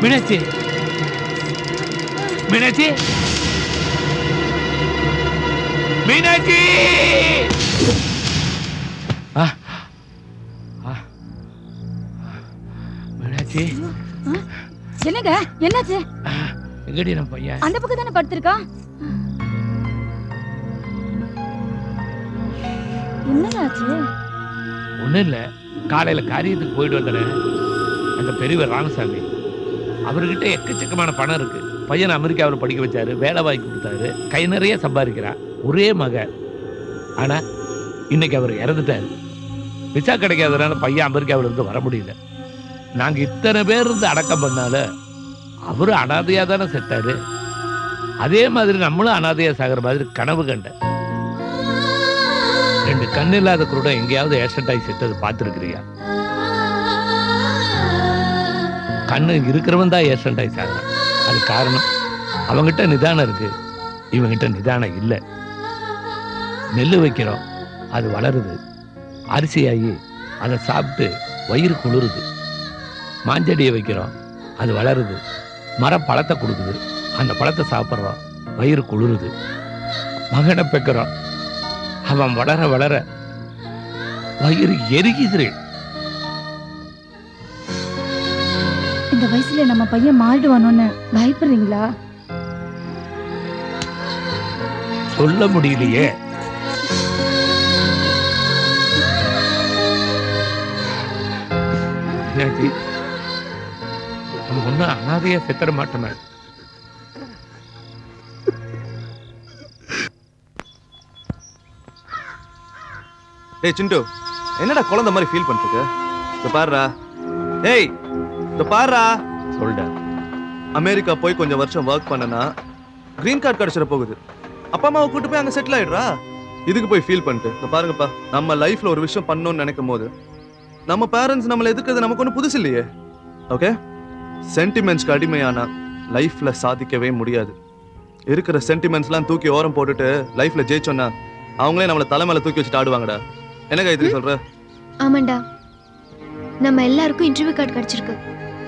மீனாட்சி மீனாட்சி மீனாட்சி மீனாட்சி என்னங்க என்னாச்சு? எங்கடி நம்ம பையன்? அந்த பக்கம் தானே படுத்திருக்கா. என்னங்க ஆச்சு? ஒண்ணும் இல்ல, காலையில காரியத்துக்கு போயிட்டு வந்தேன். அந்த பெரியவர் ராமசாமி, அவர்கிட்ட எக்கச்சக்கமான பணம் இருக்கு. பையன் அமெரிக்காவில் படிக்க வச்சாரு, வேலை வாங்கி கொடுத்தாரு, கை நிறைய சம்பாதிக்கிறான், ஒரே மகன். ஆனா இன்னைக்கு அவர் இறந்துட்டாரு. விசா கிடைக்காதனால பையன் அமெரிக்காவில இருந்து வர முடியல. நாங்க இத்தனை பேர் இருந்து அடக்கம் பண்ணால அவரு அனாதையா தானே செத்தாரு. அதே மாதிரி நம்மளும் அனாதையா சாகிற மாதிரி கனவு கண்ட. 2 கண்ணு இல்லாத கூட எங்கேயாவது ஆக்சிடென்ட் ஆகி செத்தது பார்த்துருக்கிறியா? கண்ணு இருக்கிறவன் தான் ஆக்சிடென்ட் ஆகி சாகிறான். அது காரணம் அவங்கிட்ட நிதானம் இருக்கு, இவங்கிட்ட நிதானம் இல்லை. நெல் வைக்கிறோம், அது வளருது, அரிசியாகி அதை சாப்பிட்டு வயிறு குளிருது. மாஞ்செடியை வைக்கிறோம், அது வளருது, மரம் பழத்தை கொடுக்குது, அந்த பழத்தை சாப்பிட்றோம், வயிறு குளிருது. மகனை பெக்கிறோம், அவன் வளர வளர வயிறு எரிக்குது. இந்த வயசுல நம்ம பையன் மாறிடுவானோன்னு பயப்படுறீங்களா? சொல்ல முடியலையே. நம்ம ஒன்னும் அனாதையா செத்தர மாட்டோமே. ஏய் சிண்டு, என்னடா குழந்தை மாதிரி ஃபீல் பண்ணிட்டு? இந்த பாருடா, ஏய் இந்த பாருடா, சொல்டா. அமெரிக்கா போய் கொஞ்சம் வருஷம் ஒர்க் பண்ணனா கிரீன் கார்டு கிடைச்சிட போகுது. அப்பா அம்மாவை கூட்டு போய் அங்க செட்டில் ஆயிடுறா. இதுக்கு போய் ஃபீல் பண்ணிட்டு இந்த பாருங்கப்பா, நம்ம லைஃப்ல ஒரு விஷயம் பண்ணணும்னு நினைக்கும் போது நம்ம பேரண்ட்ஸ் நம்மளை எதுக்குறது நமக்கு ஒன்றும் புதுசு இல்லையே. ஓகே, சென்டிமெண்ட்ஸ்க்கு அடிமையானா லைஃப்ல சாதிக்கவே முடியாது. இருக்கிற சென்டிமெண்ட்ஸ்லாம் தூக்கி ஓரம் போட்டுட்டு லைஃப்ல ஜெயிச்சோன்னா அவங்களே நம்மளை தலைமையில தூக்கி வச்சுட்டு ஆடுவாங்கடா. என்ன காயத்ரி சொல்ற? ஆமாண்டா, நம்ம எல்லாருக்கும் இன்டர்வியூ கார்டு கிடைச்சிருக்கு.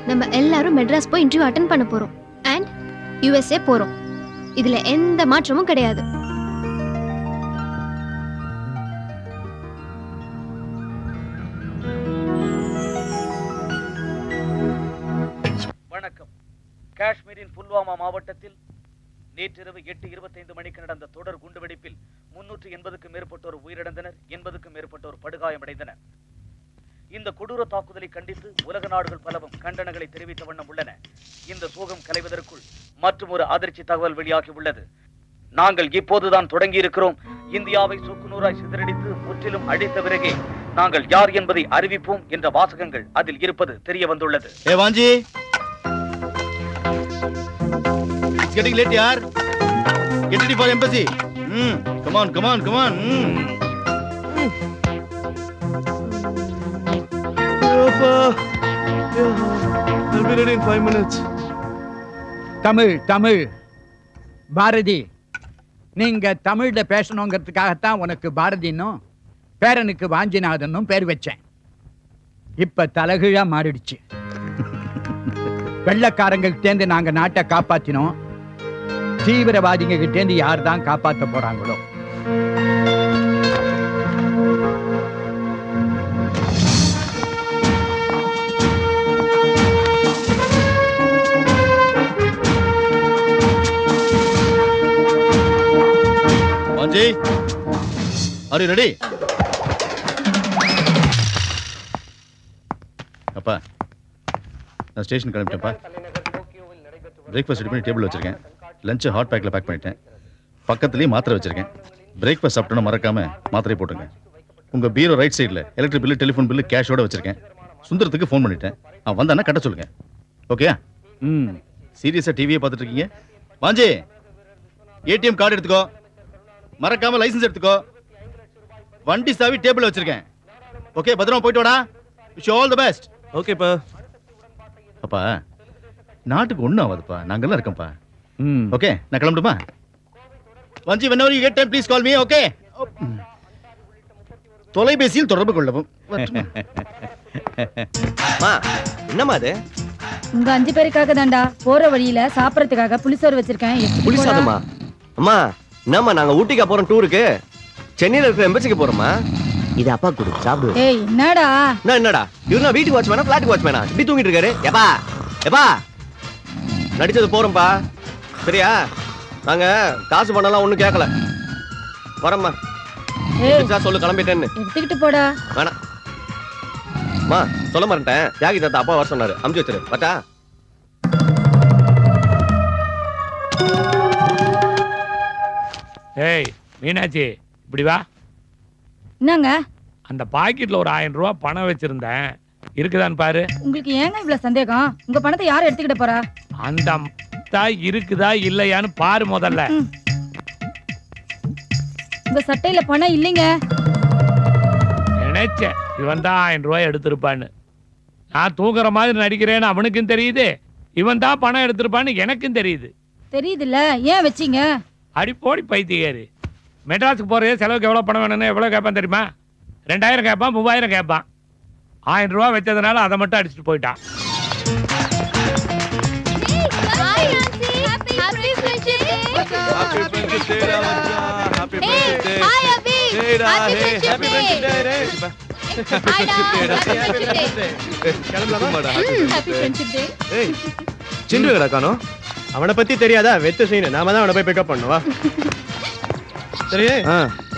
நம்ம எல்லாரும் மெட்ராஸ் போய் இன்டர்வியூ அட்டெண்ட் பண்ண போறோம் அண்ட் யுஎஸ்ஏ போறோம். இதுல எந்த மாற்றமும் கிடையாது. வணக்கம். காஷ்மீரின் புல்வாமா மாவட்டத்தில் நேற்றிரவு 8:25 மணிக்கு நடந்த தொடர் குண்டுவெடிப்பில் 380க்கும் மேற்பட்டோர் உயிரிழந்தனர், 80க்கும் மேற்பட்டோர் படுகாயமடைந்தனர். இந்த கொடூர தாக்குதலை கண்டித்து உலக நாடுகள் பலவும் கண்டனங்களை தெரிவித்த வண்ணம் உள்ளன. இந்த சோகம் கலைவதற்குள் மற்றும் ஒரு அதிர்ச்சி தகவல் வெளியாகி உள்ளது. நாங்கள் இப்போதுதான் தொடங்கி இருக்கிறோம். இந்தியாவை சுக்குநூறாய் சிதறடித்து முற்றிலும் அழித்த பிறகே நாங்கள் யார் என்பதை அறிவிப்போம் என்ற வாசகங்கள் அதில் இருப்பது தெரிய வந்துள்ளது. It's getting late, yaar. Get ready for embassy. Come on, come on, come on. I'll be ready in 5 minutes. Tamil Tamil Bharathi, நீங்க தமிழ்ல பேசணுங்கிறதுக்காகத்தான் உனக்கு பாரதின்னும் பேரனுக்கு வாஞ்சிநாதனும் பேர் வச்சேன். இப்ப தலைகீழா மாறிடுச்சு. வெள்ளக்காரங்க கிட்டேந்து நாங்க நாட்டை காப்பாத்தினோம், தீவிரவாதிங்க கிட்டேந்து யார் தான் காப்பாற்ற போறாங்களோ. Manji, are you ready? அப்பா, நான் ஸ்டேஷன் கிளம்பிட்டேன்ப்பா. பிரேக்ஃபாஸ்ட் ரெடி பண்ணி டேபிள் வச்சிருக்கேன். லஞ்ச் ஹாட் பேக்கில் பேக் பண்ணிட்டேன். பக்கத்துலேயே மாத்திரை வச்சிருக்கேன். பிரேக்ஃபாஸ்ட் சாப்பிட்டோன்னு மறக்காம மாத்திரை போட்டுருங்க. உங்கள் பீரோ ரைட் சைடில் எலக்ட்ரிக் பில்லு, டெலிஃபோன் பில்லு, கேஷோட வச்சிருக்கேன். சுந்தரத்துக்கு ஃபோன் பண்ணிட்டேன். அவன் வந்தானா கட்ட சொல்லுங்க. ஓகேயா? சீரியஸாக டிவியை பார்த்துட்டு இருக்கீங்க? வாஞ்சி, ஏடிஎம் கார்டு எடுத்துக்கோ, மறக்காம லைசன்ஸ் எடுத்துக்கோ. வண்டி சாவி டேபிள் வச்சிருக்கேன். ஓகே, பத்திரமா போயிட்டு வாடா. Wish all the best. ஓகேப்பா. அப்பா, நாட்டுக்கு ஒன்றும் ஆகாதுப்பா, நாங்கெல்லாம் இருக்கோம்ப்பா. ஓகே, நான் கிளம்பட்டுமா? வஞ்சி, whenever you get time please call me. Okay, தொலைபேசியில் தொடர்பு கொள்ளவும். மா, என்னம்மா அது? உங்க 5 பேருக்காக தான்டா. போற வழியில சாப்பிடறதுக்காக புளிசோறு வச்சிருக்கேன். எடுத்துட்டு புளி போடா. சாதமா? அம்மா என்னம்மா நாங்க ஊட்டிக்கா போறோம் டூருக்கு? சென்னையில இருக்கிற எம்பசிக்கு போறோமா? இது அப்பா கொடு சாப்பிடு. ஏய் என்னடா என்னடா இவரு வீட்டுக்கு வாட்ச்மேனா பிளாட்டுக்கு வாட்ச்மேனா இப்படி தூங்கிட்டு இருக்காரு? எப்பா எப்பா நடிச்சது போறோம்ப்பா, சரியா? நாங்க காசு பண்ணலாம் ஒண்ணும் கேட்கல. வரம்மா. ஏய் சொல்லு கிளம்பிட்டேன்னு. எடுத்துக்கிட்டு போடா. வேணாம் அம்மா, சொல்ல மாட்டேன். தியாகி தாத்தா அப்பா வர சொன்னாரு, அமுச்சு வச்சிரு. பட்டா ஏய் மீனாட்சி, இப்படி வா. என்னங்க அந்த பாக்கெட்ல ஒரு 1000 ரூபாய் பணம் வச்சிருந்தேன், இருக்குதான்னு பாரு. உங்களுக்கு ஏங்க இவ்வளவு சந்தேகம்? உங்க பணத்தை யார் எடுத்துக்கிட்ட போறா? அந்த தாய் இருக்குதா இல்லையான்னு பாரு முதல்ல. உங்க சட்டையில பணம் இல்லைங்க. நினைச்சேன் இவன் தான் 1000 ரூபாய் எடுத்திருப்பான்னு. நான் தூங்குற மாதிரி நடிக்கிறேன்னு அவனுக்கும் தெரியுது, இவன் தான் பணம் எடுத்திருப்பான்னு எனக்கும் தெரியுது. தெரியுதுல்ல, ஏன் வச்சீங்க? அடி போடி பைத்தியாரு. மெட்ராஸுக்கு போறதே செலவுக்கு எவ்வளவு பணம் வேணும்னு எவ்வளவு கேட்பான் தெரியுமா? 2000 கேட்பான், 3000 கேட்பான். 1000 ரூபாய் வச்சதுனால அதை மட்டும் அடிச்சுட்டு போயிட்டான். சின்ன காணோம். அவனை பத்தி தெரியாதா? வெத்து சீனு, நாம தான் அவனை போய் பிக்கப் பண்ணுவா. சரி,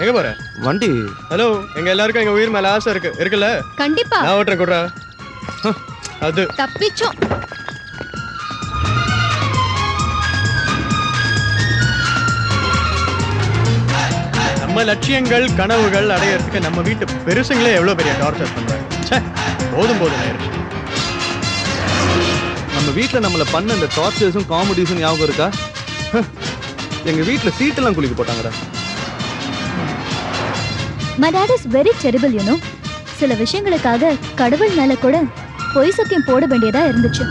எங்க போற? வண்டி. ஹலோ, எங்க எல்லாருக்கும் எங்க உயிர் மேல ஆசை இருக்குல்ல? கண்டிப்பா நான் ஓட்டுறேன், குடுறா. அது தப்பிச்சோம். நம்ம லட்சியங்கள் கனவுகள் அடையறதுக்கு நம்ம வீட்டு பெருசுங்களே எவ்வளவு பெரிய டார்ச்சர் பண்றாங்க. ச்சே, போதும் ஆயிடுச்சு. நம்ம வீட்ல நம்மள பண்ண இந்த டார்ச்சர்ஸும் காமெடிஸும் ஞாபகம் இருக்கா? எங்க வீட்ல சீட்டெல்லாம் குளிக்க போட்டாங்கடா. My dad is very terrible, you know. சில விஷயங்களுக்காக கடவுள் மேல கூட பொய் சத்தியம் போட வேண்டியதா இருந்துச்சு.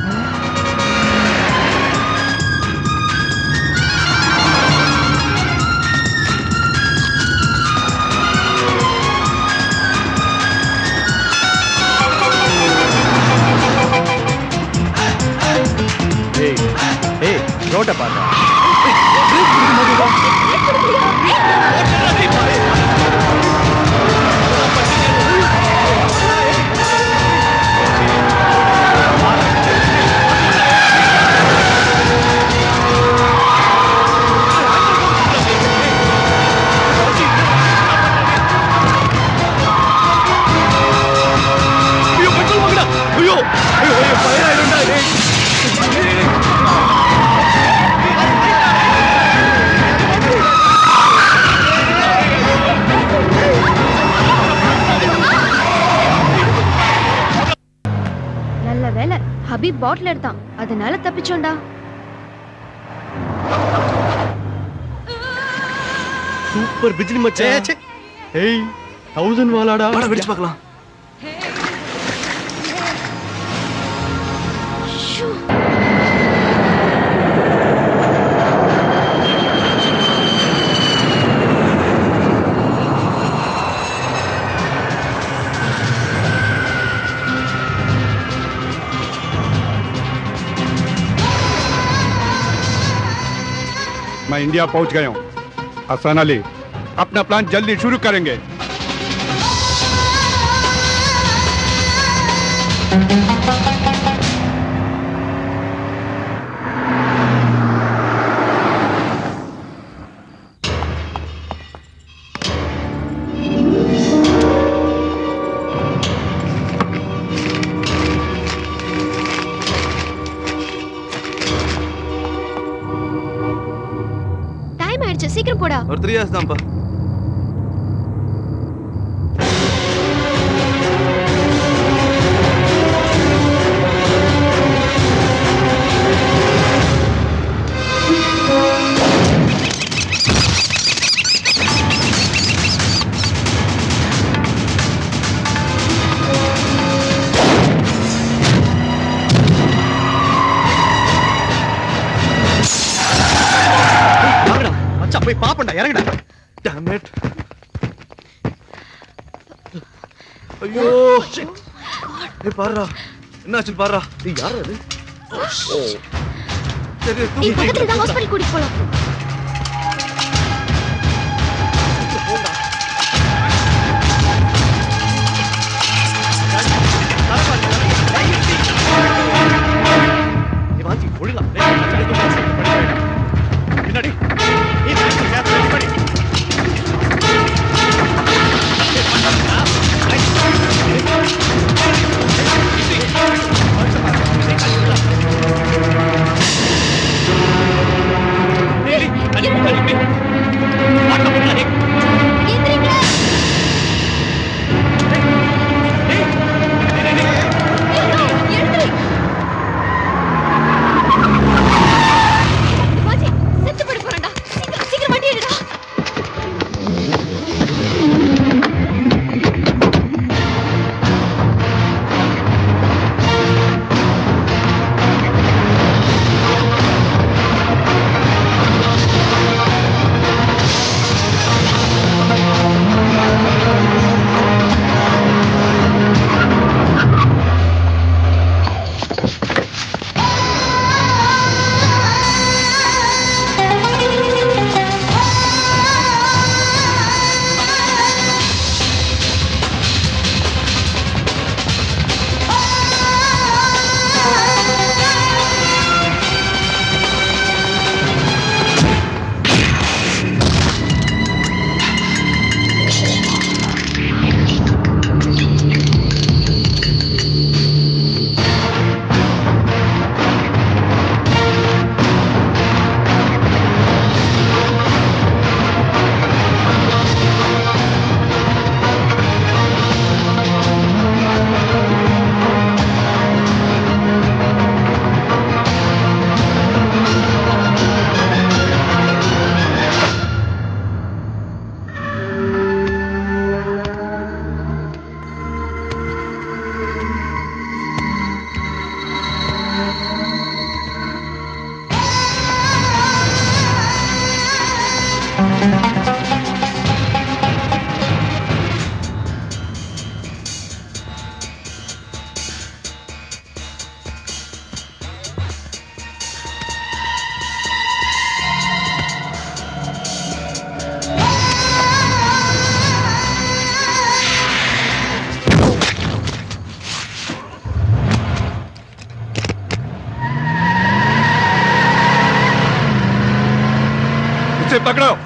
ரோட்டை பார்த்தா நல்ல வேலை ஹபீப் பாட்டில் எடுத்தான், அதனால தப்பிச்சோண்டா. சூப்பர் பிஜ்லி மச்சான். ஏய் 1000 வாலாடா. வாடா வெடிச்சு பார்க்கலாம். मैं इंडिया पहुंच गया हूं। हसन अली, अपना प्लान जल्दी शुरू करेंगे। டைம் ஆயிடுச்சு, சீக்கிரம் போடா. ஒரு 3 hours தான்ப்பா. மச்சான் போய் பாப்பண்டா, இறங்குடா. Damn it. ஐயோ, ஏய் பாருடா. என்னாச்சு பாருடா. யார் அது? சரி ஏய் பக்கத்துல தான் ஹாஸ்பிடல் கூட்டிட்டு போலாம் எந்திரிங்க எழுந்திரி வாஜி செத்து போட போறடா சீக்கிரம் சீக்கிரம் வண்டி எடுடா इसे पकड़ो।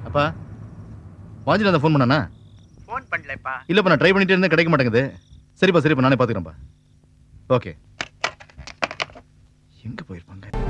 அப்பா வாஞ்சில அந்த ஃபோன் பண்ணானா? ஃபோன் பண்ணலப்பா. இல்லப்பா நான் ட்ரை பண்ணிட்டே இருந்தேன் கிடைக்க மாட்டேங்குது. சரிப்பா நானே பார்த்துக்கிறேன்ப்பா. ஓகே. எங்க போயிருப்பாங்க?